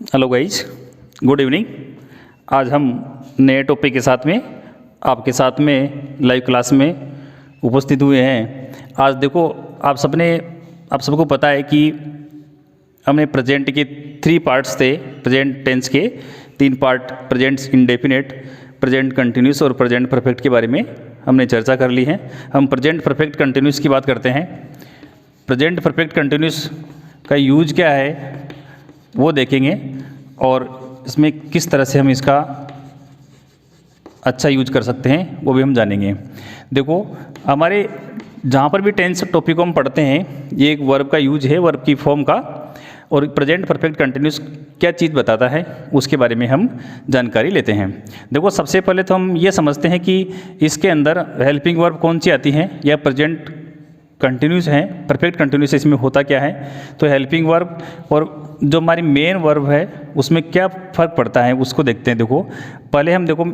Hello guys, good evening. आज हम नए टॉपिक के साथ में आपके साथ में लाइव क्लास में उपस्थित हुए हैं। आज देखो आप सबको पता है कि हमने प्रेजेंट के 3 पार्ट्स थे। प्रेजेंट टेंस के 3 part, present indefinite, present continuous और प्रेजेंट परफेक्ट के बारे में हमने चर्चा कर ली है। हम प्रेजेंट परफेक्ट कंटिन्यूस की बात करते हैं। प्रेजेंट परफेक्ट कंटिन्यूस का यूज क्या है वो देखेंगे और इसमें किस तरह से हम इसका अच्छा यूज कर सकते हैं वो भी हम जानेंगे। देखो हमारे जहाँ पर भी टेंस टॉपिक को हम पढ़ते हैं, ये एक वर्ब का यूज है, वर्ब की फॉर्म का, और प्रेजेंट परफेक्ट कंटिन्यूस क्या चीज़ बताता है उसके बारे में हम जानकारी लेते हैं। देखो सबसे पहले तो हम ये समझते हैं कि इसके अंदर हेल्पिंग वर्ब कौन सी आती है या प्रेजेंट कंटिन्यूस है, परफेक्ट कंटिन्यूस इसमें होता क्या है। तो हेल्पिंग वर्ब और जो हमारी मेन वर्ब है उसमें क्या फ़र्क पड़ता है उसको देखते हैं। देखो पहले हम देखो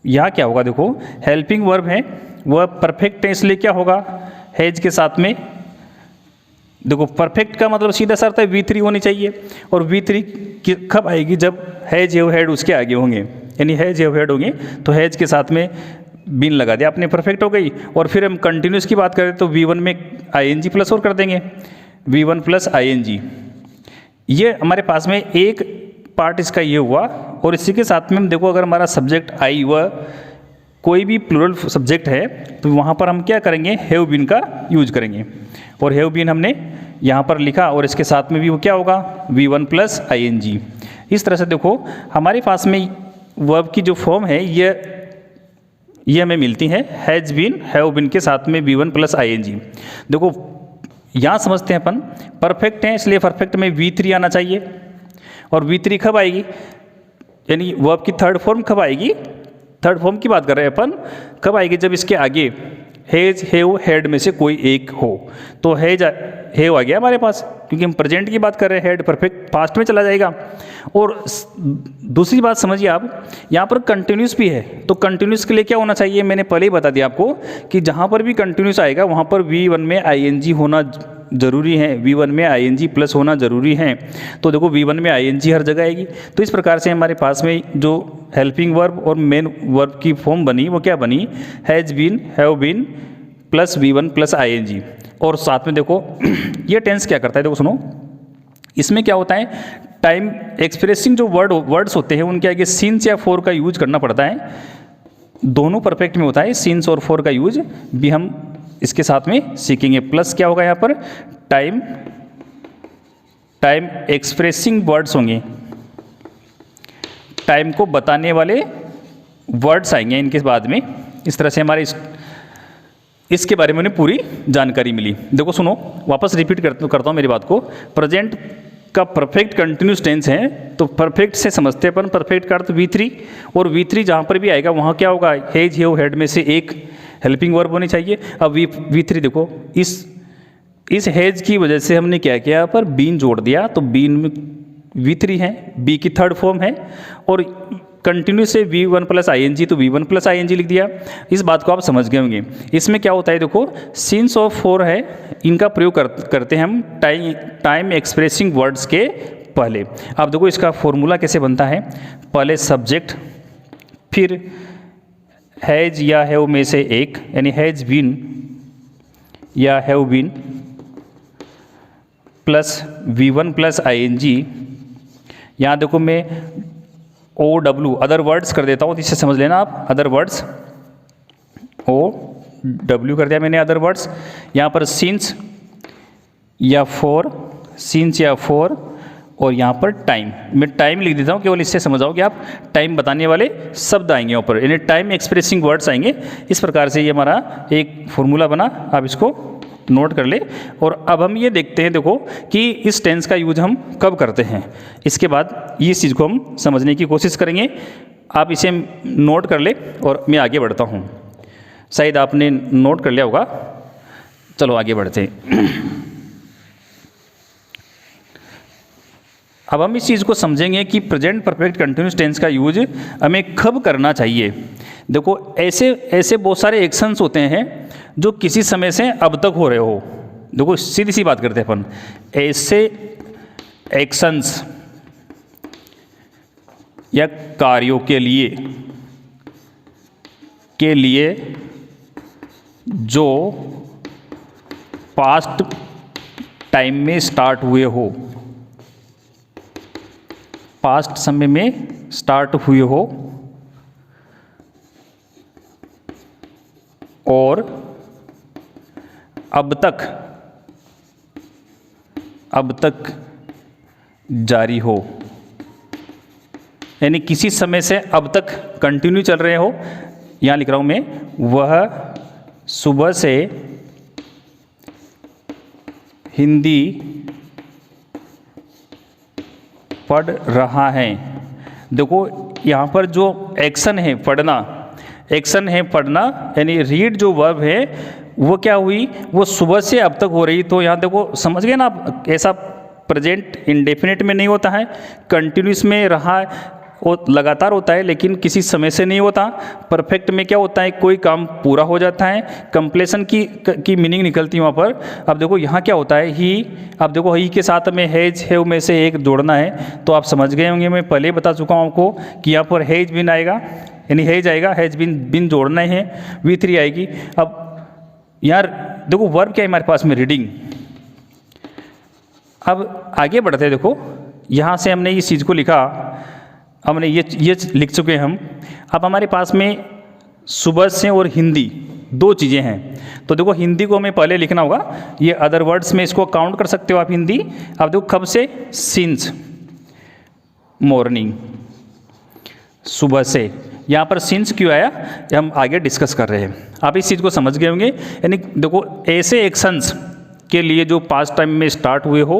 यहाँ क्या होगा। देखो हेल्पिंग वर्ब है वह परफेक्ट टेंस लिए क्या होगा, हैज के साथ में। देखो परफेक्ट का मतलब सीधा सा अर्थ है V3 होनी चाहिए, और V3 कब आएगी, जब हैज हैव हैड उसके आगे होंगे, यानी हैज हैव हैड होंगे तो हैज के साथ में बीन लगा दिया आपने, परफेक्ट हो गई। और फिर हम कंटिन्यूस की बात करें तो V1 में ing प्लस और कर देंगे, V1 प्लस ing। ये हमारे पास में एक पार्ट इसका ये हुआ। और इसी के साथ में हम देखो अगर हमारा सब्जेक्ट आई हुआ, कोई भी प्लूरल सब्जेक्ट है तो वहाँ पर हम क्या करेंगे, हैव बीन का यूज करेंगे। और हैव बीन हमने यहाँ पर लिखा और इसके साथ में भी वो क्या होगा, V1 प्लस ing। इस तरह से देखो हमारे पास में वर्ब की जो फॉर्म है ये हमें मिलती है, हैज़ बीन, हैव बीन के साथ में V1 प्लस ing। देखो यहाँ समझते हैं अपन परफेक्ट है इसलिए परफेक्ट में V3 आना चाहिए। और V3 कब आएगी, यानी वर्ब की थर्ड फॉर्म कब आएगी, थर्ड फॉर्म की बात कर रहे हैं अपन, कब आएगी, जब इसके आगे हैज हैव हैड में से कोई एक हो। तो हैज हैव आ गया हमारे पास, क्योंकि हम प्रेजेंट की बात कर रहे हैं, हैड परफेक्ट पास्ट में चला जाएगा। और दूसरी बात समझिए आप, यहाँ पर कंटिन्यूस भी है, तो कंटिन्यूस के लिए क्या होना चाहिए, मैंने पहले ही बता दिया आपको कि जहाँ पर भी कंटिन्यूस आएगा वहाँ पर V1 में ing होना जरूरी है, V1 में ing प्लस होना जरूरी है। तो देखो V1 में ing हर जगह आएगी। तो इस प्रकार से हमारे पास में जो हेल्पिंग वर्ब और मेन वर्ब की फॉर्म बनी वो क्या बनी, has been, have been plus V1 plus ing। और साथ में देखो ये टेंस क्या करता है, देखो सुनो, इसमें क्या होता है, टाइम एक्सप्रेसिंग जो वर्ड्स होते हैं उनके आगे सिंस या फॉर का यूज करना पड़ता है। दोनों परफेक्ट में होता है, सिंस और फॉर का यूज भी हम इसके साथ में सीखेंगे। प्लस क्या होगा यहाँ पर, टाइम एक्सप्रेसिंग वर्ड्स होंगे, टाइम को बताने वाले वर्ड्स आएंगे इनके बाद में। इस तरह से हमारे इसके बारे में उन्हें पूरी जानकारी मिली। देखो सुनो, वापस रिपीट करता हूँ मेरी बात को। प्रेजेंट का परफेक्ट कंटिन्यूस टेंस है तो परफेक्ट से समझते हैं अपन, परफेक्ट का अर्थ V3, और V3 जहाँ पर भी आएगा वहाँ क्या होगा, हैज हैव हैड में से एक हेल्पिंग वर्ब होनी चाहिए। अब V3 देखो इस हैज की वजह से हमने क्या किया, यहाँ पर बीन जोड़ दिया, तो बीन में V3 है, बी की थर्ड फॉर्म है, और कंटिन्यूस से V1 प्लस ing तो V1 प्लस ing लिख दिया। इस बात को आप समझ गए होंगे। इसमें क्या होता है, देखो सिंस और फॉर है, इनका प्रयोग करते हैं हम टाइम एक्सप्रेसिंग वर्ड्स के पहले। अब देखो इसका फॉर्मूला कैसे बनता है, पहले सब्जेक्ट, फिर हैज या हैव में से एक, यानी हैज बीन या have been plus V1 plus ing। यहाँ देखो मैं OW अदर वर्ड्स कर देता हूँ, तो इससे समझ लेना आप, अदर वर्ड्स OW कर दिया मैंने, अदर वर्ड्स। यहाँ पर सिंस या फॉर, सिंस या फॉर, और यहाँ पर टाइम, मैं टाइम लिख देता हूँ केवल इससे समझ आओ कि आप टाइम बताने वाले शब्द आएंगे ऊपर, यानी टाइम एक्सप्रेसिंग वर्ड्स आएंगे। इस प्रकार से ये हमारा एक फॉर्मूला बना, आप इसको नोट कर ले। और अब हम ये देखते हैं देखो कि इस टेंस का यूज हम कब करते हैं, इसके बाद इस चीज़ को हम समझने की कोशिश करेंगे। आप इसे नोट कर ले और मैं आगे बढ़ता हूँ। शायद आपने नोट कर लिया होगा, चलो आगे बढ़ते हैं। अब हम इस चीज़ को समझेंगे कि प्रेजेंट परफेक्ट कंटिन्यूस टेंस का यूज हमें कब करना चाहिए। देखो ऐसे बहुत सारे एक्शंस होते हैं जो किसी समय से अब तक हो रहे हो। देखो सीधी सी बात करते हैं अपन, ऐसे एक्शंस या कार्यों के लिए जो पास्ट टाइम में स्टार्ट हुए हो, पास्ट समय में स्टार्ट हुए हो और अब तक जारी हो, यानी किसी समय से अब तक कंटिन्यू चल रहे हो। यहाँ लिख रहा हूँ मैं, वह सुबह से हिंदी पढ़ रहा है। देखो यहाँ पर जो एक्शन है पढ़ना, एक्शन है पढ़ना, यानी रीड जो वर्ब है वो क्या हुई, वो सुबह से अब तक हो रही। तो यहाँ देखो समझ गए ना आप, ऐसा प्रेजेंट इंडेफिनिट में नहीं होता है, कंटिन्यूस में रहा और लगातार होता है, लेकिन किसी समय से नहीं होता। परफेक्ट में क्या होता है, कोई काम पूरा हो जाता है, कंप्लीशन की मीनिंग निकलती है वहाँ पर। अब देखो यहाँ क्या होता है, ही। अब देखो ही के साथ में हैज हैव में से एक जोड़ना है, तो आप समझ गए होंगे, मैं पहले बता चुका हूँ आपको कि यहाँ पर हैज बिन आएगा, यानी हैज आएगा, हैज बिन जोड़ना है, V3 आएगी। अब यार देखो वर्ब क्या है हमारे पास में, रीडिंग। अब आगे बढ़ते हैं, देखो यहाँ से हमने इस चीज़ को लिखा, हमने ये लिख चुके हैं हम। अब हमारे पास में सुबह से और हिंदी दो चीज़ें हैं। तो देखो हिंदी को हमें पहले लिखना होगा, ये अदर वर्ड्स में इसको काउंट कर सकते हो आप हिंदी। अब देखो कब से, सिंस मॉर्निंग, सुबह से। यहाँ पर सिंस क्यों आया, ये हम आगे डिस्कस कर रहे हैं। आप इस चीज़ को समझ गए होंगे, यानी देखो ऐसे एक्शंस के लिए जो पास्ट टाइम में स्टार्ट हुए हो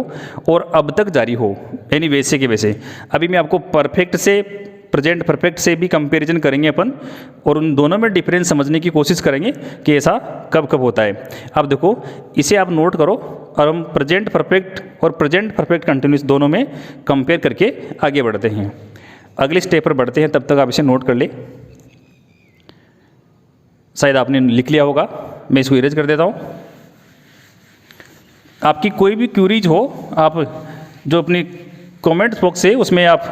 और अब तक जारी हो, यानी वैसे के वैसे। अभी मैं आपको परफेक्ट से, प्रेजेंट परफेक्ट से भी कंपैरिजन करेंगे अपन, और उन दोनों में डिफरेंस समझने की कोशिश करेंगे कि ऐसा कब कब होता है। अब देखो इसे आप नोट करो, और हम प्रेजेंट परफेक्ट और प्रेजेंट परफेक्ट कंटिन्यूस दोनों में कंपेयर करके आगे बढ़ते हैं। अगले स्टेप पर बढ़ते हैं, तब तक आप इसे नोट कर ले। शायद आपने लिख लिया होगा, मैं इसको इरेज कर देता हूँ। आपकी कोई भी क्यूरीज हो, आप जो अपनी कमेंट्स बॉक्स है उसमें आप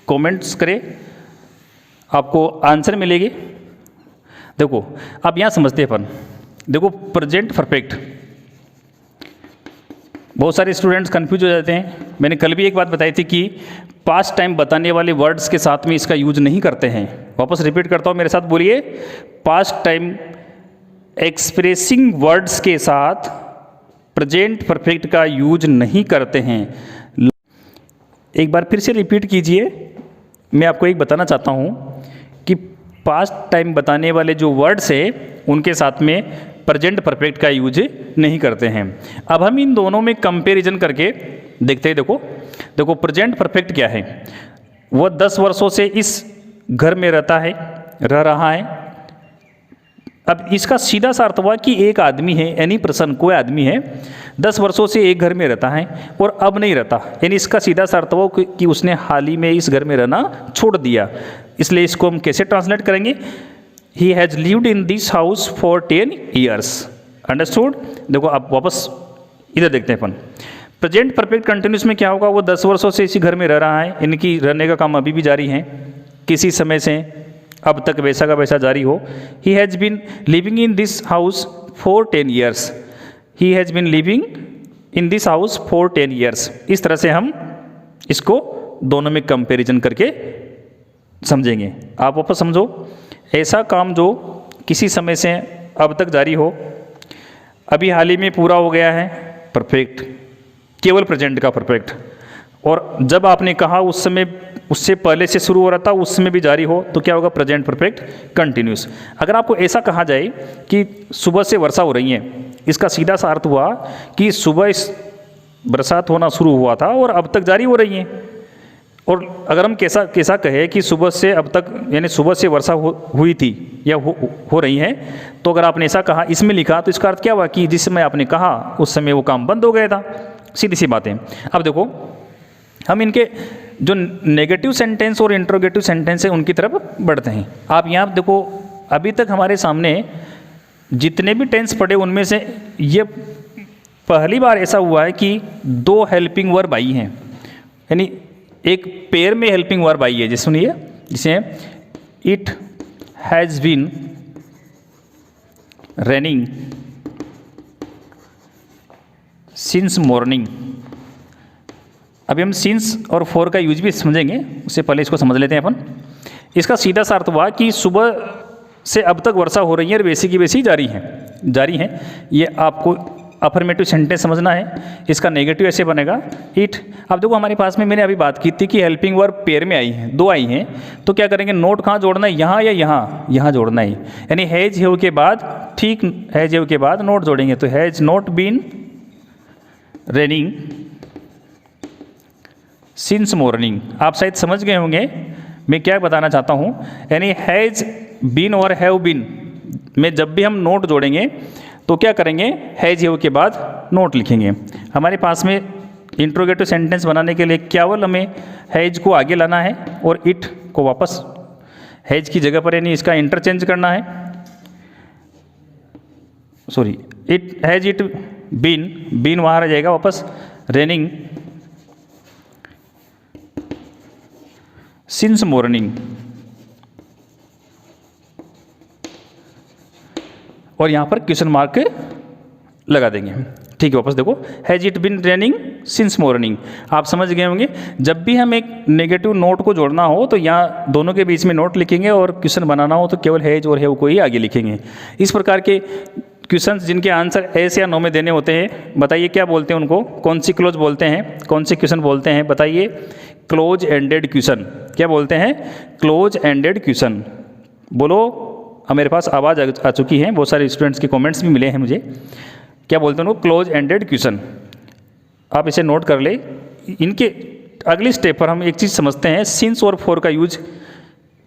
कमेंट्स करें, आपको आंसर मिलेगी। देखो अब यहाँ समझते हैं अपन, देखो प्रेजेंट परफेक्ट, बहुत सारे स्टूडेंट्स कंफ्यूज हो जाते हैं। मैंने कल भी एक बात बताई थी कि पास्ट टाइम बताने वाले वर्ड्स के साथ में इसका यूज नहीं करते हैं। वापस रिपीट करता हूँ, मेरे साथ बोलिए, पास्ट टाइम एक्सप्रेसिंग वर्ड्स के साथ प्रेजेंट परफेक्ट का यूज नहीं करते हैं। एक बार फिर से रिपीट कीजिए, मैं आपको एक बताना चाहता हूँ कि पास्ट टाइम बताने वाले जो वर्ड्स हैं उनके साथ में प्रेजेंट परफेक्ट का यूज नहीं करते हैं। अब हम इन दोनों में कंपैरिजन करके देखते हैं। देखो प्रेजेंट परफेक्ट क्या है, वह 10 वर्षों से इस घर में रह रहा है। अब इसका सीधा सा अर्थ हुआ कि एक आदमी है, एनी पर्सन, कोई आदमी है 10 वर्षों से एक घर में रहता है और अब नहीं रहता, यानी इसका सीधा सा अर्थ हुआ कि उसने हाल ही में इस घर में रहना छोड़ दिया। इसलिए इसको हम कैसे ट्रांसलेट करेंगे, he has lived in this house for 10 years. Understood. देखो आप वापस इधर देखते हैं अपन, प्रेजेंट परफेक्ट कंटिन्यूस में क्या होगा, वो 10 वर्षों से इसी घर में रह रहा है, इनकी रहने का काम अभी भी जारी है, किसी समय से अब तक वैसा का वैसा जारी हो। He has been living in this house for 10 years, he has been living in this house for 10 years. इस तरह से हम इसको दोनों में कंपैरिजन करके समझेंगे। आप वापस समझो, ऐसा काम जो किसी समय से अब तक जारी हो, अभी हाल ही में पूरा हो गया है, परफेक्ट, केवल प्रेजेंट का परफेक्ट। और जब आपने कहा उस समय, उससे पहले से शुरू हो रहा था, उस समय भी जारी हो, तो क्या होगा, प्रेजेंट परफेक्ट कंटिन्यूस। अगर आपको ऐसा कहा जाए कि सुबह से वर्षा हो रही है, इसका सीधा सा अर्थ हुआ कि सुबह इस बरसात होना शुरू हुआ था और अब तक जारी हो रही है। और अगर हम कैसा कहे कि सुबह से अब तक, यानी सुबह से वर्षा हुई थी या हो रही है, तो अगर आपने ऐसा कहा, इसमें लिखा, तो इसका अर्थ क्या हुआ कि जिस समय आपने कहा उस समय वो काम बंद हो गया था। सीधी सी बातें। अब देखो हम इनके जो नेगेटिव सेंटेंस और इंट्रोगेटिव सेंटेंस है उनकी तरफ बढ़ते हैं। आप यहाँ देखो, अभी तक हमारे सामने जितने भी टेंस पढ़े उनमें से ये पहली बार ऐसा हुआ है कि 2 हेल्पिंग वर्ब आई हैं, यानी एक पेयर में हेल्पिंग वर्ब आई है, जैसे सुनिए, जिसे it has been raining since morning. अभी हम सिंस और फॉर का यूज भी समझेंगे, उससे पहले इसको समझ लेते हैं अपन। इसका सीधा सा अर्थ हुआ कि सुबह से अब तक वर्षा हो रही है और वैसी की वैसी जारी है। ये आपको अफर्मेटिव सेंटेंस समझना है। इसका नेगेटिव ऐसे बनेगा इट। अब देखो हमारे पास में मैंने अभी बात की थी कि हेल्पिंग वर्ब पेयर में आई है, 2 आई हैं, तो क्या करेंगे, नोट कहाँ जोड़ना है, यहाँ या यहाँ जोड़ना है। यानी हैज हैव के बाद, ठीक हैज हैव के बाद नोट जोड़ेंगे, तो has not been raining since morning. आप शायद समझ गए होंगे मैं क्या बताना चाहता हूँ। यानी हैज बीन और हैव बीन में जब भी हम नोट जोड़ेंगे तो क्या करेंगे, हैज हैव के बाद नोट लिखेंगे। हमारे पास में इंट्रोगेटिव सेंटेंस बनाने के लिए केवल हमें हैज को आगे लाना है और इट को वापस हैज की जगह पर, यानी इसका इंटरचेंज करना है। Sorry, it has it been वहाँ रह जाएगा वापस, रेनिंग सिंस मॉर्निंग, और यहाँ पर क्वेश्चन मार्क लगा देंगे। ठीक है, वापस देखो, has it been raining since morning. आप समझ गए होंगे, जब भी हम एक नेगेटिव नोट को जोड़ना हो तो यहाँ दोनों के बीच में नोट लिखेंगे, और क्वेश्चन बनाना हो तो केवल हैज और हैव को ही आगे लिखेंगे। इस प्रकार के क्वेश्चन जिनके आंसर एस या नो में देने होते हैं, बताइए क्या बोलते हैं उनको, कौन सी क्लोज बोलते हैं, कौन सी क्वेश्चन बोलते हैं, बताइए। क्लोज एंडेड क्वेश्चन, क्या बोलते हैं, क्लोज एंडेड क्वेश्चन। बोलो, अब मेरे पास आवाज़ आ चुकी है, बहुत सारे स्टूडेंट्स के कमेंट्स भी मिले हैं मुझे। क्या बोलते हैं उनको, क्लोज एंडेड क्वेश्चन। आप इसे नोट कर ले। इनके अगली स्टेप पर हम एक चीज़ समझते हैं, सिंस और फॉर का यूज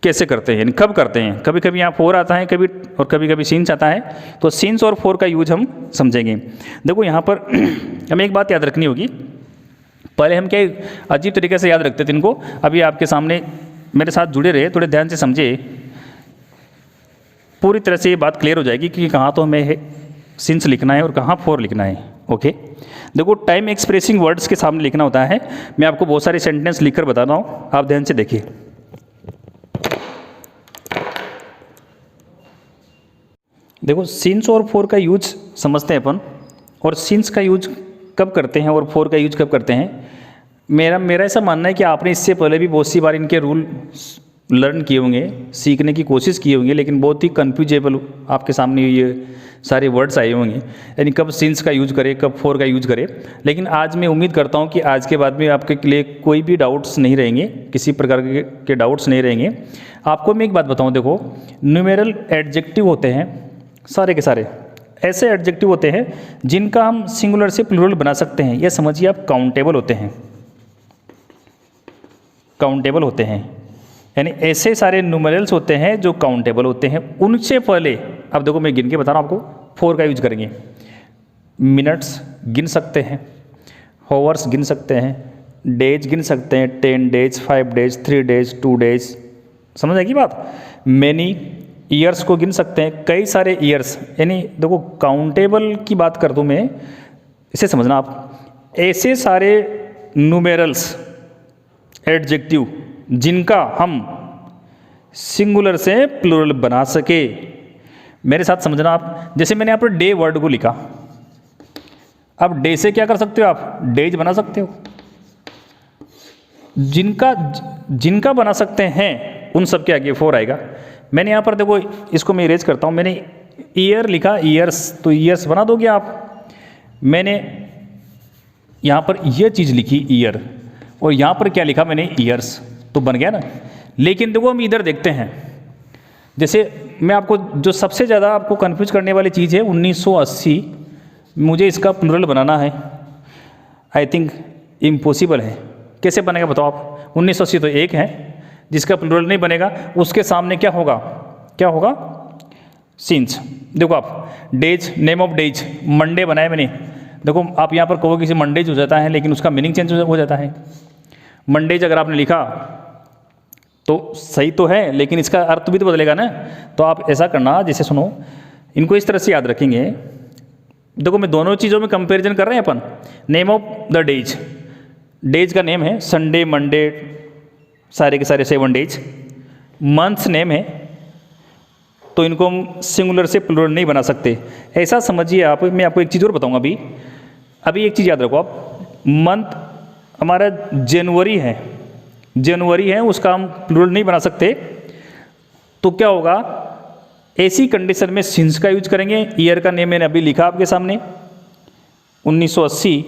कैसे करते हैं, यानी कब करते हैं। कभी कभी यहाँ फॉर आता है, कभी और कभी कभी सिंस आता है, तो सिंस और फॉर का यूज हम समझेंगे। देखो यहाँ पर हमें एक बात याद रखनी होगी, पहले हम क्या अजीब तरीके से याद रखते थे इनको। अभी आपके सामने मेरे साथ जुड़े रहे, थोड़े ध्यान से समझे, पूरी तरह से ये बात क्लियर हो जाएगी कि कहाँ तो हमें सिंस लिखना है और कहाँ फॉर लिखना है। ओके, देखो टाइम एक्सप्रेसिंग वर्ड्स के सामने लिखना होता है। मैं आपको बहुत सारे सेंटेंस लिखकर बता रहा हूँ, आप ध्यान से देखिए। देखो सिंस और फॉर का यूज समझते हैं अपन, और सिंस का यूज कब करते हैं और फॉर का यूज कब करते हैं। मेरा ऐसा मानना है कि आपने इससे पहले भी बहुत सी बार इनके रूल लर्न किए होंगे, सीखने की कोशिश की होंगी, लेकिन बहुत ही कन्फ्यूजेबल आपके सामने ये सारे वर्ड्स आए होंगे, यानी कब सिंस का यूज करें, कब फॉर का यूज करें। लेकिन आज मैं उम्मीद करता हूँ कि आज के बाद में आपके लिए कोई भी डाउट्स नहीं रहेंगे, किसी प्रकार के डाउट्स नहीं रहेंगे। आपको मैं एक बात बताऊँ, देखो न्यूमेरल एडजेक्टिव होते हैं, सारे के सारे ऐसे एडजेक्टिव होते हैं जिनका हम सिंगुलर से प्लूरल बना सकते हैं। यह समझिए आप काउंटेबल होते हैं, काउंटेबल होते हैं, यानी ऐसे सारे न्यूमेरल्स होते हैं जो काउंटेबल होते हैं। उनसे पहले अब देखो मैं गिन के बता रहा हूँ आपको, फॉर का यूज करेंगे। मिनट्स गिन सकते हैं, हावर्स गिन सकते हैं, डेज गिन सकते हैं, 10 डेज, 5 डेज, 3 डेज, 2 डेज, समझ आएगी बात। मैनी ईयर्स को गिन सकते हैं, कई सारे ईयर्स, यानी देखो काउंटेबल की बात कर दूँ मैं, इसे समझना आप। ऐसे सारे न्यूमेरल्स एडजेक्टिव जिनका हम सिंगुलर से प्लूरल बना सके, मेरे साथ समझना आप। जैसे मैंने यहाँ पर डे वर्ड को लिखा, अब डे से क्या कर सकते हो आप, डेज बना सकते हो। जिनका बना सकते हैं उन सब के आगे फॉर आएगा। मैंने यहाँ पर देखो, इसको मैं इरेज करता हूँ, मैंने ईयर लिखा, ईयर्स, तो ईयर्स बना दोगे आप। मैंने यहाँ पर यह चीज़ लिखी ईयर, और यहाँ पर क्या लिखा मैंने, ईयर्स, तो बन गया ना। लेकिन देखो हम इधर देखते हैं, जैसे मैं आपको जो सबसे ज़्यादा आपको कंफ्यूज करने वाली चीज़ है 1980, मुझे इसका प्लूरल बनाना है, आई थिंक इम्पॉसिबल है। कैसे बनेगा बताओ आप। 1980 तो एक है, जिसका प्लूरल नहीं बनेगा उसके सामने क्या होगा, क्या होगा, सिंस। देखो आप days, name of days, Monday बनाया मैंने। देखो आप यहाँ पर कहोगे कि मंडेज हो जाता है, लेकिन उसका मीनिंग चेंज हो जाता है। मंडेज अगर आपने लिखा तो सही तो है, लेकिन इसका अर्थ भी तो बदलेगा ना। तो आप ऐसा करना, जैसे सुनो, इनको इस तरह से याद रखेंगे। देखो मैं दोनों चीज़ों में कंपैरिजन कर रहे हैं अपन। Name of the days, days का नेम है संडे मंडे, सारे के सारे 7 डेज। मंथ्स नेम है, तो इनको हम सिंगुलर से प्लूरल नहीं बना सकते। ऐसा समझिए आप, मैं आपको एक चीज़ और बताऊंगा अभी एक चीज़ याद रखो आप, मंथ हमारा जनवरी है, उसका हम प्लूरल नहीं बना सकते। तो क्या होगा, ऐसी कंडीशन में सिंस का यूज करेंगे। ईयर का नेम मैंने अभी लिखा आपके सामने 1980,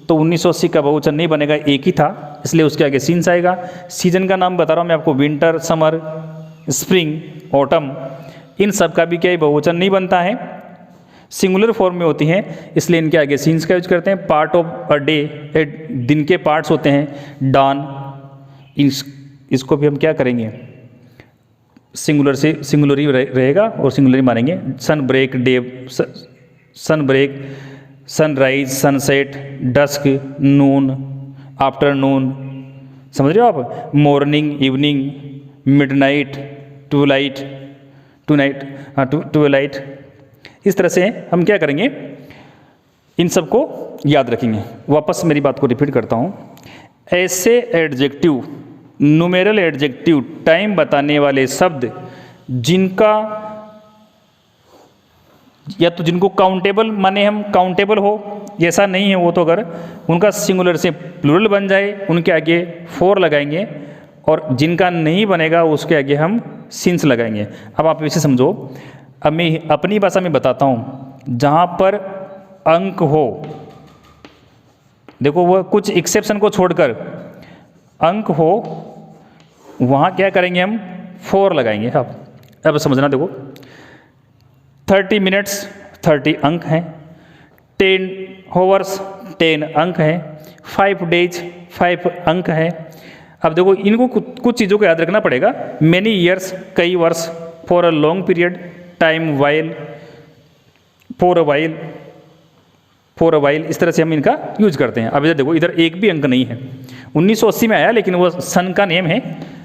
तो 1980 का बहुवचन नहीं बनेगा, एक ही था, इसलिए उसके आगे सिंस आएगा। सीजन का नाम बता रहा हूँ मैं आपको, विंटर, समर, स्प्रिंग, ऑटम, इन सब का भी क्या बहुवचन नहीं बनता है, सिंगुलर फॉर्म में होती हैं, इसलिए इनके आगे सिंस का यूज करते हैं। पार्ट ऑफ अ डे, दिन के पार्ट्स होते हैं, डॉन, इसको भी हम क्या करेंगे, सिंगुलर से सिंगुलर ही रहेगा और सिंगुलर ही मानेंगे। सन ब्रेक, डे, सन ब्रेक, सनराइज, सनसेट, डस्क, नून, आफ्टरनून, समझ रहे हो आप, मॉर्निंग, इवनिंग, मिडनाइट, ट्वेलाइट, इस तरह से हम क्या करेंगे, इन सबको याद रखेंगे। वापस मेरी बात को रिपीट करता हूँ, ऐसे एडजेक्टिव, न्यूमेरल एडजेक्टिव, टाइम बताने वाले शब्द जिनका या तो जिनको काउंटेबल माने हम काउंटेबल हो, ऐसा नहीं है वो, तो अगर उनका सिंगुलर से प्लूरल बन जाए उनके आगे फोर लगाएंगे, और जिनका नहीं बनेगा उसके आगे हम सिंस लगाएंगे। अब आप इसे समझो, अब मैं अपनी भाषा में बताता हूँ, जहाँ पर अंक हो, देखो वह कुछ एक्सेप्शन को छोड़कर अंक हो, वहाँ क्या करेंगे हम, फोर लगाएंगे। अब समझना, देखो 30 मिनट्स 30 अंक हैं, 10 hours 10 अंक हैं, 5 days 5 अंक हैं। अब देखो इनको कुछ चीज़ों को याद रखना पड़ेगा, मैनी ईयर्स कई वर्ष, for a long period, time while, for a while, इस तरह से हम इनका यूज करते हैं। अब इधर देखो, इधर एक भी अंक नहीं है, 1980 में आया लेकिन वो सन का नेम है।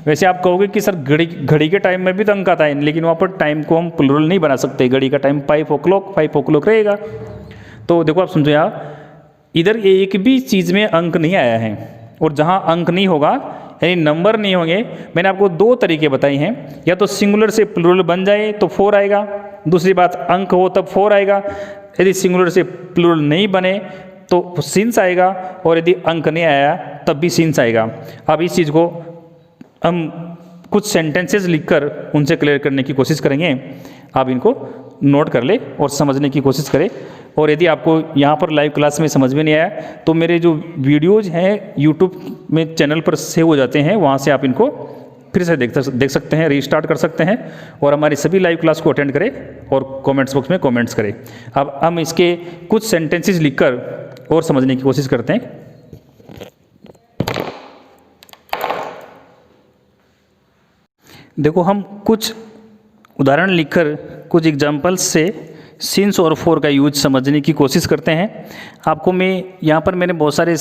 वैसे आप कहोगे कि सर घड़ी के टाइम में भी तो अंक आता है, लेकिन वहाँ पर टाइम को हम प्लूरल नहीं बना सकते, घड़ी का टाइम 5 o'clock रहेगा। तो देखो आप समझो, यहाँ इधर एक भी चीज़ में अंक नहीं आया है, और जहाँ अंक नहीं होगा यानी नंबर नहीं होंगे, मैंने आपको 2 तरीके बताए हैं, या तो सिंगुलर से प्लूरल बन जाए तो 4 आएगा, दूसरी बात अंक हो तब 4 आएगा, यदि सिंगुलर से प्लूरल नहीं बने तो सिंस आएगा, और यदि अंक नहीं आया तब भी सिंस आएगा। अब इस चीज़ को हम कुछ सेंटेंसेस लिखकर उनसे क्लियर करने की कोशिश करेंगे, आप इनको नोट कर ले और समझने की कोशिश करें। और यदि आपको यहाँ पर लाइव क्लास में समझ में नहीं आया तो मेरे जो वीडियोज़ हैं यूट्यूब में चैनल पर सेव हो जाते हैं, वहाँ से आप इनको फिर से देख सकते हैं, रीस्टार्ट कर सकते हैं, और हमारी सभी लाइव क्लास को अटेंड करें और कमेंट्स बॉक्स में कमेंट्स करें। अब हम इसके कुछ सेंटेंसेस लिखकर और समझने की कोशिश करते हैं। देखो, हम कुछ उदाहरण लिखकर कुछ एग्जाम्पल्स से सिंस और फॉर का यूज समझने की कोशिश करते हैं। आपको मैं यहाँ पर मैंने बहुत सारे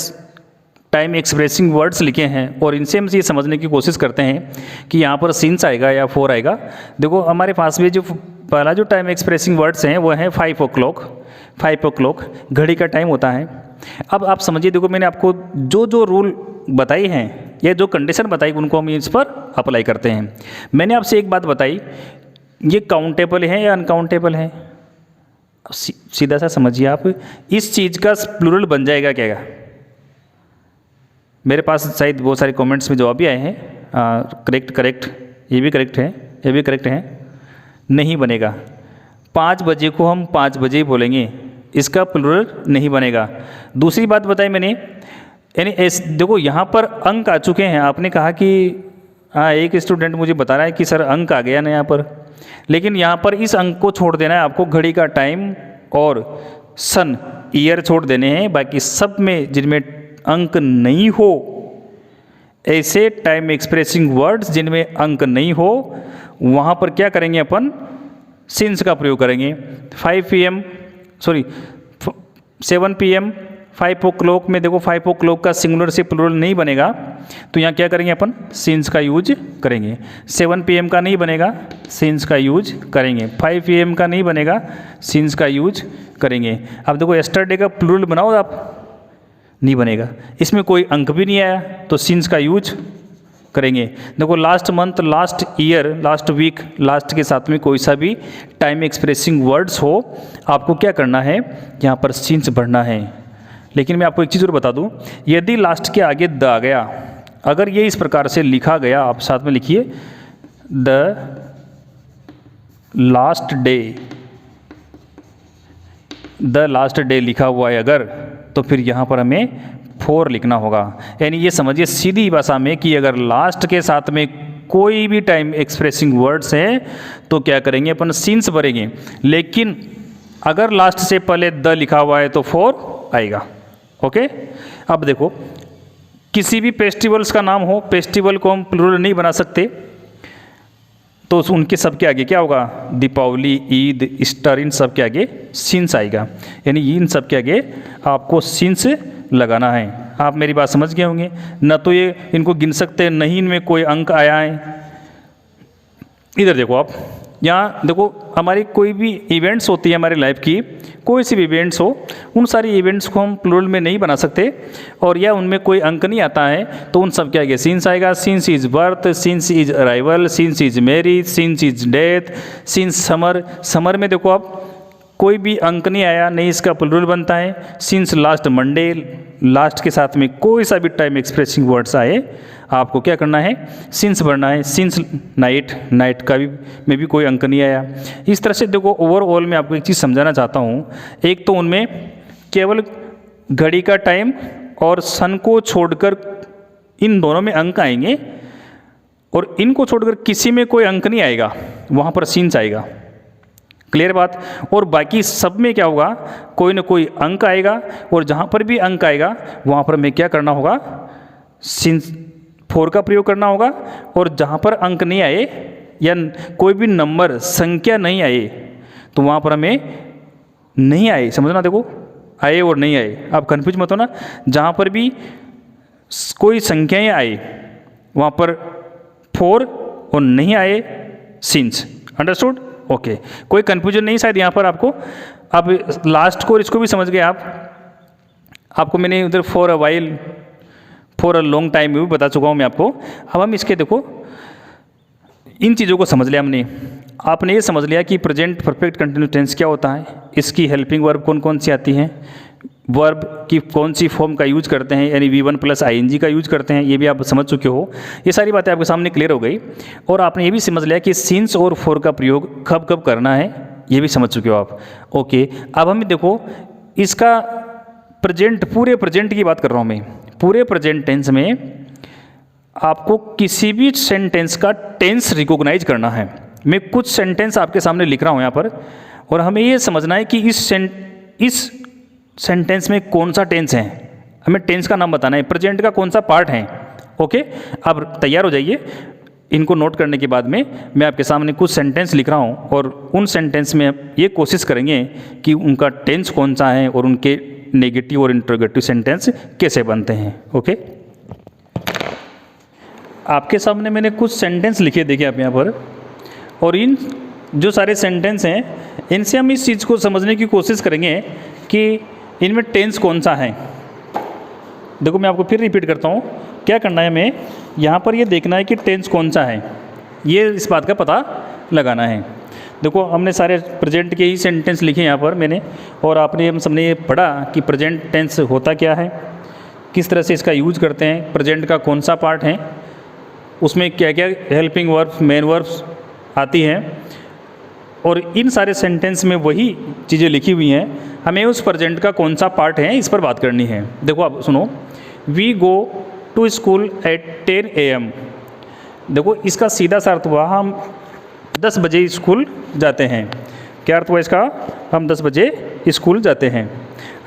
टाइम एक्सप्रेसिंग वर्ड्स लिखे हैं, और इनसे हम ये समझने की कोशिश करते हैं कि यहाँ पर सिंस आएगा या फॉर आएगा। देखो, हमारे पास में जो पहला जो टाइम एक्सप्रेसिंग वर्ड्स हैं वो हैं 5 o'clock, घड़ी का टाइम होता है। अब आप समझिए, देखो मैंने आपको जो रूल बताई हैं या जो कंडीशन बताई उनको हम इस पर अप्लाई करते हैं। मैंने आपसे एक बात बताई, ये काउंटेबल है या अनकाउंटेबल है, सीधा सा समझिए आप, इस चीज़ का प्लूरल बन जाएगा क्या? मेरे पास शायद बहुत सारे कमेंट्स में जवाब भी आए हैं, करेक्ट, ये भी करेक्ट है, नहीं बनेगा। 5 बजे को हम 5 बजे ही बोलेंगे, इसका प्लूरल नहीं बनेगा। दूसरी बात बताई मैंने, यानी देखो यहाँ पर अंक आ चुके हैं, आपने कहा कि हाँ, एक स्टूडेंट मुझे बता रहा है कि सर अंक आ गया ना यहाँ पर, लेकिन यहाँ पर इस अंक को छोड़ देना है आपको, घड़ी का टाइम और सन ईयर छोड़ देने हैं, बाकी सब में जिनमें अंक नहीं हो, ऐसे टाइम एक्सप्रेसिंग वर्ड्स जिनमें अंक नहीं हो, वहाँ पर क्या करेंगे अपन, सिंस का प्रयोग करेंगे। 7 PM 5 o'clock में देखो 5 o'clock का सिंगुलर से प्लूरल नहीं बनेगा, तो यहाँ क्या करेंगे अपन, सिंस का यूज करेंगे। 7 PM का नहीं बनेगा, सिंस का यूज करेंगे। 5 PM का नहीं बनेगा, सिंस का यूज करेंगे। अब देखो, यस्टरडे का प्लूरल बनाओ आप, नहीं बनेगा। इसमें कोई अंक भी नहीं आया तो सिंस का यूज करेंगे। देखो last month, last year, last week, last के साथ में कोई सा भी टाइम एक्सप्रेसिंग वर्ड्स हो, आपको क्या करना है, यहाँ पर सिंस भरना है। लेकिन मैं आपको एक चीज़ और बता दूँ, यदि लास्ट के आगे द आ गया, अगर ये इस प्रकार से लिखा गया, आप साथ में लिखिए the last day, the last day लिखा हुआ है अगर, तो फिर यहाँ पर हमें फोर लिखना होगा। यानी ये समझिए सीधी भाषा में कि अगर लास्ट के साथ में कोई भी टाइम एक्सप्रेसिंग वर्ड्स है तो क्या करेंगे, अपन सिंस भरेंगे। लेकिन अगर लास्ट से पहले द लिखा हुआ है तो फोर आएगा। ओके, अब देखो किसी भी फेस्टिवल्स का नाम हो, फेस्टिवल को हम प्लूरल नहीं बना सकते, तो उनके सब के आगे क्या होगा, दीपावली, ईद, ईस्टर, इन सब के आगे सिंस आएगा। यानी इन सब के आगे आपको सिंस लगाना है। आप मेरी बात समझ गए होंगे ना, तो ये इनको गिन सकते हैं, नहीं इनमें कोई अंक आया है। इधर देखो आप, यहाँ देखो हमारी कोई भी इवेंट्स होती है हमारी लाइफ की, कोई सी भी इवेंट्स हो, उन सारी इवेंट्स को हम प्लूरल में नहीं बना सकते, और या उनमें कोई अंक नहीं आता है तो उन सब के आगे सिंस आएगा। Since is birth, since is arrival, since is marriage, since is death, since summer. Summer में देखो आप कोई भी अंक नहीं आया, नहीं इसका प्लूरल बनता है। सिंस लास्ट मंडे, लास्ट के साथ में कोई सा भी टाइम एक्सप्रेसिंग वर्ड्स आए, आपको क्या करना है, सिंस भरना है। सिंस नाइट, नाइट का भी में भी कोई अंक नहीं आया। इस तरह से देखो ओवरऑल मैं आपको एक चीज़ समझाना चाहता हूँ। एक तो उनमें केवल घड़ी का टाइम और सन को छोड़कर इन दोनों में अंक आएंगे, और इनको छोड़कर किसी में कोई अंक नहीं आएगा, वहाँ पर सिंस आएगा। क्लियर बात। और बाकी सब में क्या होगा, कोई ना कोई अंक आएगा, और जहाँ पर भी अंक आएगा वहाँ पर हमें क्या करना होगा, सिंस फोर का प्रयोग करना होगा। और जहाँ पर अंक नहीं आए या कोई भी नंबर, संख्या नहीं आए, तो वहाँ पर हमें नहीं आए, समझना, देखो आए और नहीं आए, आप कन्फ्यूज मत होना। जहाँ पर भी कोई संख्याएँ आए वहाँ पर फोर, और नहीं आए सिंस। अंडरस्टूड? ओके, कोई कन्फ्यूजन नहीं शायद यहाँ पर आपको। अब लास्ट को, इसको भी समझ गए आप। आपको मैंने उधर for a while, for a long time भी बता चुका हूँ मैं आपको। अब हम इसके देखो इन चीज़ों को समझ लिया हमने। आपने ये समझ लिया कि प्रेजेंट परफेक्ट कंटिन्यूस टेंस क्या होता है, इसकी हेल्पिंग वर्ब कौन कौन सी आती हैं, वर्ब की कौन सी फॉर्म का यूज करते हैं, यानी V1 प्लस ING का यूज करते हैं, ये भी आप समझ चुके हो। ये सारी बातें आपके सामने क्लियर हो गई। और आपने ये भी समझ लिया कि सिंस और फॉर का प्रयोग कब कब करना है, ये भी समझ चुके हो आप। ओके, अब हम देखो इसका प्रेजेंट, पूरे प्रेजेंट की बात कर रहा हूँ मैं। पूरे प्रेजेंट टेंस में आपको किसी भी सेंटेंस का टेंस रिकॉग्नाइज करना है। मैं कुछ सेंटेंस आपके सामने लिख रहा हूँ यहाँ पर, और हमें ये समझना है कि इस सेंटेंस में कौन सा टेंस है, हमें टेंस का नाम बताना है, प्रेजेंट का कौन सा पार्ट है। ओके, अब तैयार हो जाइए। इनको नोट करने के बाद में मैं आपके सामने कुछ सेंटेंस लिख रहा हूँ, और उन सेंटेंस में ये कोशिश करेंगे कि उनका टेंस कौन सा है और उनके नेगेटिव और इंट्रोगेटिव सेंटेंस कैसे बनते हैं। ओके, आपके सामने मैंने कुछ सेंटेंस लिखे, देखिए आप यहाँ पर, और इन जो सारे सेंटेंस हैं इनसे हम इस चीज़ को समझने की कोशिश करेंगे कि इनमें टेंस कौन सा है। देखो मैं आपको फिर रिपीट करता हूँ, क्या करना है हमें, यहाँ पर ये देखना है कि टेंस कौन सा है, ये इस बात का पता लगाना है। देखो हमने सारे प्रेजेंट के ही सेंटेंस लिखे यहाँ पर मैंने, और आपने हम सबने ये पढ़ा कि प्रेजेंट टेंस होता क्या है, किस तरह से इसका यूज करते हैं, प्रेजेंट का कौन सा पार्ट है, उसमें क्या क्या हेल्पिंग वर्ब्स, मेन वर्ब्स आती हैं, और इन सारे सेंटेंस में वही चीज़ें लिखी हुई हैं। हमें उस प्रेजेंट का कौन सा पार्ट है इस पर बात करनी है। देखो आप सुनो, we go to school at 10 AM। देखो इसका सीधा सा अर्थ हुआ हम 10 बजे स्कूल जाते हैं। क्या अर्थ हुआ इसका, हम 10 बजे स्कूल जाते हैं।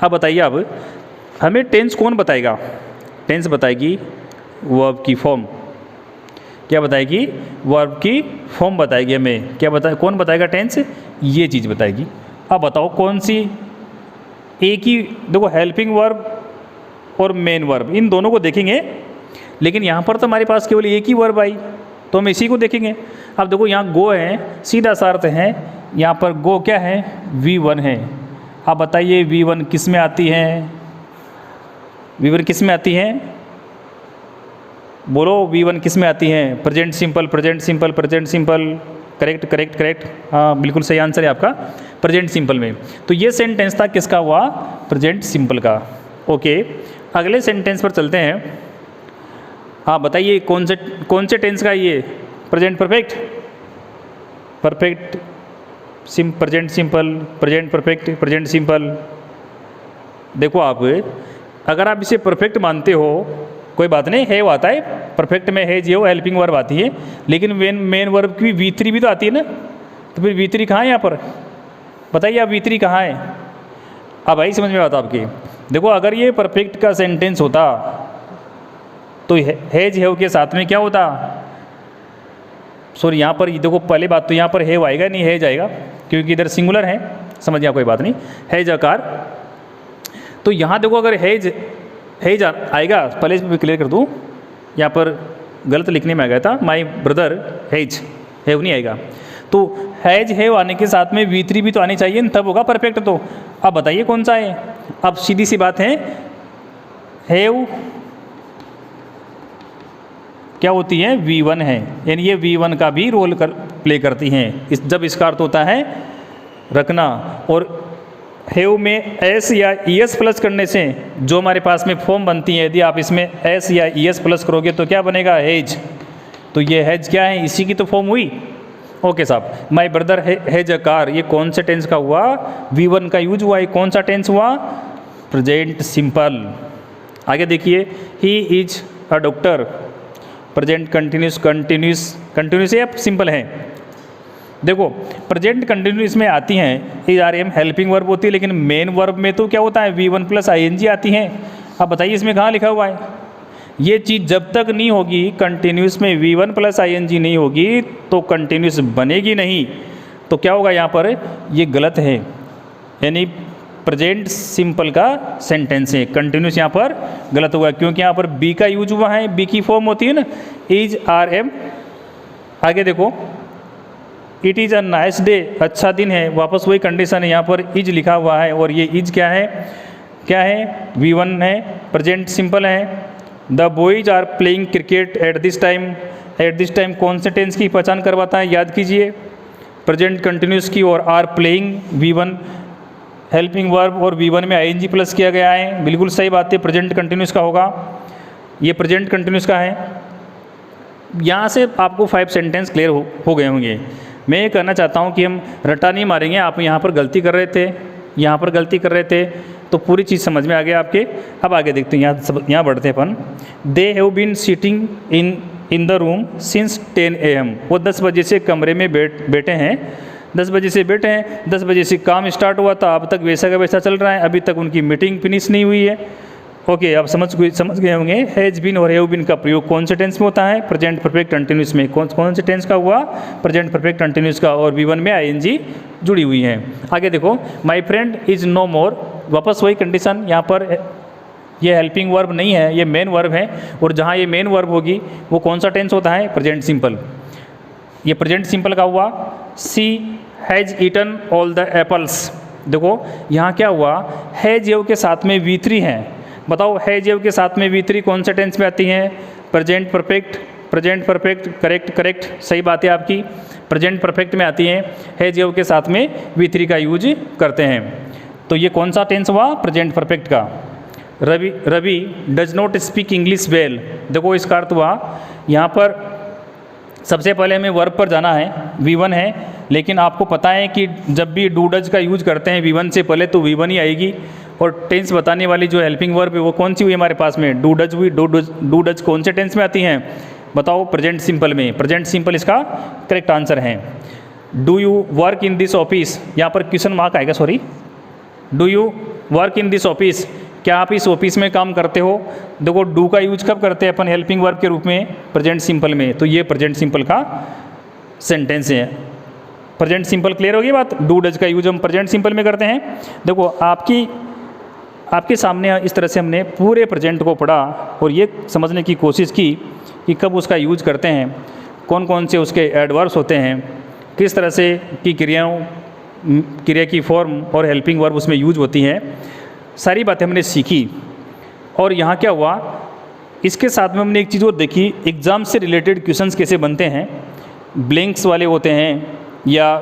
अब बताइए, अब हमें टेंस कौन बताएगा, टेंस बताएगी वर्ब की फॉर्म। क्या बताएगी, वर्ब की फॉर्म बताएगी हमें। क्या कौन बताएगा टेंस, ये चीज़ बताएगी। अब बताओ कौन सी, एक ही, देखो हेल्पिंग वर्ब और मेन वर्ब, इन दोनों को देखेंगे, लेकिन यहाँ पर तो हमारे पास केवल एक ही वर्ब आई, तो हम इसी को देखेंगे। अब देखो यहाँ गो है, सीधा सा अर्थ है, यहाँ पर गो क्या है, V1 है। अब बताइए V1 किस में आती है, V1 किस में आती हैं? बोलो V1 किस में आती हैं? Present simple, present simple, present simple. Correct correct correct, हाँ बिल्कुल सही आंसर है आपका, प्रेजेंट सिंपल में। तो ये सेंटेंस था किसका हुआ? प्रेजेंट सिंपल का। ओके, अगले सेंटेंस पर चलते हैं। हाँ बताइए कौन से टेंस का ये? Present perfect, perfect present simple, present perfect, present simple. देखो आप, अगर आप इसे परफेक्ट मानते हो कोई बात नहीं, है वो आता है, परफेक्ट में है जो हेल्पिंग वर्ब आती है, लेकिन मेन वर्ब की V3 भी तो आती है ना, तो फिर V3 कहाँ है यहाँ पर? बताइए आप V3 कहाँ है? अब आई समझ में आता आपकी। देखो अगर ये परफेक्ट का सेंटेंस होता तो हैज हैव के साथ में क्या होता? सॉरी यहाँ पर देखो, पहले बात तो यहाँ पर हैव आएगा नहीं, हैज आएगा, क्योंकि इधर सिंगुलर है, समझ गया कोई बात नहीं, हैज आकार। तो यहाँ देखो अगर हैज आएगा, पहले इसमें क्लियर कर दूँ, यहाँ पर गलत लिखने में आ गया था, माई ब्रदर हैज, हैव नहीं आएगा। तो हैज हैव आने के साथ में V3 भी तो आनी चाहिए, तब होगा परफेक्ट। तो अब बताइए कौन सा है? अब सीधी सी बात है, हैव क्या होती है? V1 है, यानी ये V1 का भी रोल प्ले करती हैं। जब इसका अर्थ होता है रखना, और हैव में एस या ES प्लस करने से जो हमारे पास में फॉर्म बनती है, यदि आप इसमें एस या ES प्लस करोगे तो क्या बनेगा? हैज। तो ये हैज क्या है? इसी की तो फॉर्म हुई। ओके साहब, my brother has a car, ये कौन से टेंस का हुआ? V1 का यूज हुआ। ये कौन सा टेंस हुआ? Present simple. आगे देखिए, he is a doctor, present continuous, continuous या सिंपल है? देखो प्रेजेंट कंटिन्यूस में आती हैं is are am, helping verb होती है, लेकिन मेन वर्ब में तो क्या होता है? V1 प्लस ING आती हैं। अब बताइए इसमें कहाँ लिखा हुआ है? ये चीज़ जब तक नहीं होगी, कंटिन्यूस में V1 प्लस ING नहीं होगी तो कंटिन्यूस बनेगी नहीं। तो क्या होगा यहाँ पर? ये गलत है, यानी प्रेजेंट सिंपल का सेंटेंस है, कंटिन्यूस यहाँ पर गलत होगा, क्योंकि यहाँ पर बी का यूज हुआ है, बी की फॉर्म होती है ना, इज आर एम। आगे देखो, it is a nice day, अच्छा दिन है, वापस वही कंडीशन है, यहाँ पर इज लिखा हुआ है, और ये इज क्या है? क्या है? V1 है, प्रेजेंट सिंपल है। The boys are playing cricket at this time, at this time कौन से टेंस की पहचान करवाता है? याद कीजिए, प्रेजेंट कंटिन्यूस की, और are playing V1 helping verb, और V1 में ING प्लस किया गया है। बिल्कुल सही बात है, प्रेजेंट कंटिन्यूस का होगा, ये प्रेजेंट कंटिन्यूस का है। यहाँ से आपको 5 सेंटेंस क्लियर हो गए होंगे। मैं ये कहना चाहता हूँ कि हम रट्टा नहीं मारेंगे, आप यहाँ पर गलती कर रहे थे, यहाँ पर गलती कर रहे थे, तो पूरी चीज़ समझ में आ गया आपके। अब आगे देखते हैं, यहाँ बढ़ते हैं अपन। They have been sitting in the room since 10 AM, वो 10 बजे से कमरे में बैठे हैं, 10 बजे से बैठे हैं, 10 बजे से काम स्टार्ट हुआ था, अब तक वैसा का वैसा चल रहा है, अभी तक उनकी मीटिंग फिनिश नहीं हुई है। ओके, अब समझ गए होंगे हैज़ बीन और हैव बीन का प्रयोग कौन से टेंस में होता है? प्रेजेंट परफेक्ट कंटिन्यूस में। कौन से टेंस का हुआ? प्रेजेंट परफेक्ट कंटिन्यूस का, और V1 में ING जुड़ी हुई है। आगे देखो, माई फ्रेंड इज़ नो मोर, वापस वही कंडीशन, यहाँ पर ये हेल्पिंग वर्ब नहीं है, ये मेन वर्ब है, और जहाँ ये मेन वर्ब होगी वो कौन सा टेंस होता है? Present simple. ये प्रेजेंट सिंपल का हुआ। She has eaten all the apples, देखो यहाँ क्या हुआ? हैज़ के साथ में V3 है, बताओ हैज़ के साथ में V3 कौन से टेंस में आती हैं? Present perfect, present perfect, correct correct, सही बात है आपकी, प्रेजेंट परफेक्ट में आती हैं, हैज़ के साथ में V3 का यूज करते हैं। तो ये कौन सा टेंस हुआ? प्रेजेंट परफेक्ट का। Ravi does not speak English well, देखो इसका अर्थ हुआ, यहाँ पर सबसे पहले हमें वर्ब पर जाना है, V1 है, लेकिन आपको पता है कि जब भी डू डज का यूज करते हैं V1 से पहले तो V1 ही आएगी, और टेंस बताने वाली जो हेल्पिंग वर्ब है वो कौन सी हुई हमारे पास में? डू डज हुई। डू डज कौन से टेंस में आती हैं? बताओ, प्रेजेंट सिंपल में। प्रेजेंट सिंपल इसका करेक्ट आंसर है। Do you work in this office, यहाँ पर क्वेश्चन मार्क आएगा, sorry, do you work in this office, क्या आप इस ऑफिस में काम करते हो? देखो डू का यूज कब करते हैं अपन? हेल्पिंग वर्ब के रूप में, प्रेजेंट सिंपल में। तो ये प्रेजेंट सिंपल का सेंटेंस है। प्रेजेंट सिंपल क्लियर होगी बात? डू डज का यूज हम प्रेजेंट सिंपल में करते हैं। देखो आपके सामने इस तरह से हमने पूरे प्रेजेंट को पढ़ा और ये समझने की कोशिश की कि कब उसका यूज करते हैं, कौन कौन से उसके एडवर्ब्स होते हैं, किस तरह से की क्रिया की फॉर्म और हेल्पिंग वर्ब उसमें यूज होती हैं। सारी बातें हमने सीखी और यहाँ क्या हुआ, इसके साथ में हमने एक चीज़ और देखी, एग्ज़ाम से रिलेटेड क्वेश्चंस कैसे बनते हैं। ब्लैंक्स वाले होते हैं या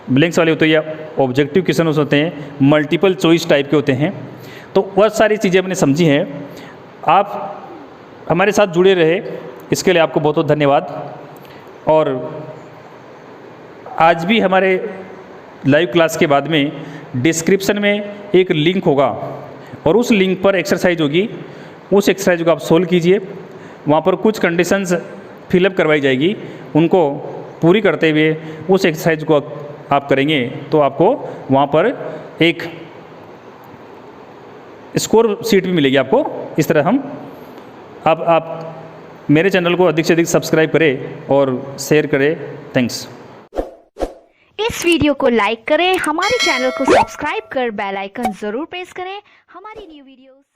ब्लैंक्स वाले होते हैं या ऑब्जेक्टिव क्वेश्चन होते हैं, मल्टीपल चॉइस टाइप के होते हैं। तो वह सारी चीज़ें हमने समझी हैं। आप हमारे साथ जुड़े रहे, इसके लिए आपको बहुत बहुत धन्यवाद। और आज भी हमारे लाइव क्लास के बाद में डिस्क्रिप्शन में एक लिंक होगा और उस लिंक पर एक्सरसाइज होगी। उस एक्सरसाइज को आप सोल्व कीजिए। वहाँ पर कुछ कंडीशंस फिलअप करवाई जाएगी, उनको पूरी करते हुए उस एक्सरसाइज को आप करेंगे तो आपको वहाँ पर एक स्कोर शीट भी मिलेगी आपको। इस तरह हम आप मेरे चैनल को अधिक से अधिक सब्सक्राइब करें और शेयर करें। थैंक्स। इस वीडियो को लाइक करें, हमारे चैनल को सब्सक्राइब कर बेल आइकन जरूर प्रेस करें हमारी न्यू वीडियोस